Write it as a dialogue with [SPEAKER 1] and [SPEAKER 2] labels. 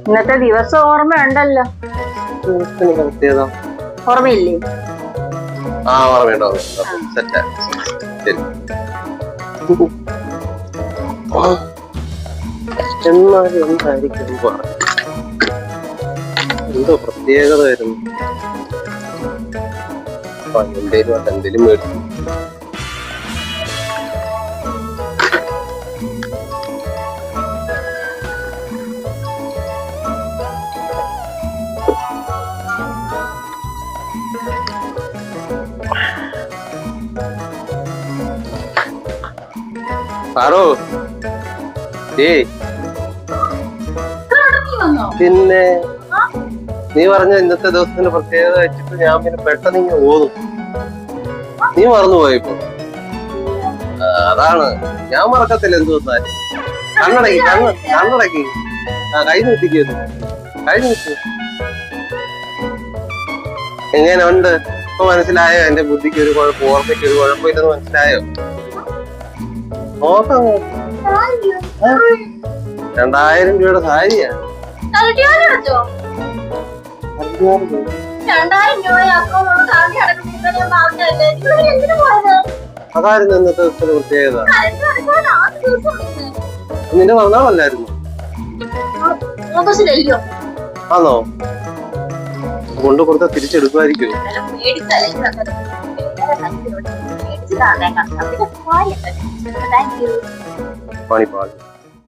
[SPEAKER 1] ഇന്നത്തെ ദിവസം ഓർമ്മയുണ്ടല്ലോ. ഓർമ്മയില്ലേ?
[SPEAKER 2] ഓർമ്മയുണ്ടോ? എന്തായിരിക്കും എന്തോ പ്രത്യേകത വരുന്നു. എന്തേലും മേടിച്ചു. പാറോ പിന്നെ നീ പറഞ്ഞ ഇന്നത്തെ ദിവസത്തിന്റെ പ്രത്യേകത വെച്ചിട്ട് ഞാൻ പിന്നെ പെട്ടെന്ന് ഇങ്ങനെ ഓതും. നീ മറന്നുപോയിപ്പോ. അതാണ് ഞാൻ മറക്കത്തില്ല. എന്ത് വന്നാലും കണ്ണടക്കി കണ്ണടക്കി കൈ നീട്ടിക്കുന്നു. കൈ നീട്ടി എങ്ങനെ ഉണ്ട് ഇപ്പൊ മനസ്സിലായോ? എന്റെ ബുദ്ധിക്ക് ഒരു കുഴപ്പം, ഓർമ്മയ്ക്ക് ഒരു കുഴപ്പമില്ലെന്ന് മനസ്സിലായോ? നോക്കാം. 2000 രൂപയുടെ സാരിയാ. അതായിരുന്നു ഇന്നത്തെ ദിവസത്തിന്റെ പ്രത്യേകത. നിന്റെ മറന്നാളല്ലായിരുന്നു? ആണോ? കൊണ്ടു കൊടുത്താൽ തിരിച്ചെടുക്കുമായിരിക്കും. പണി പാടി.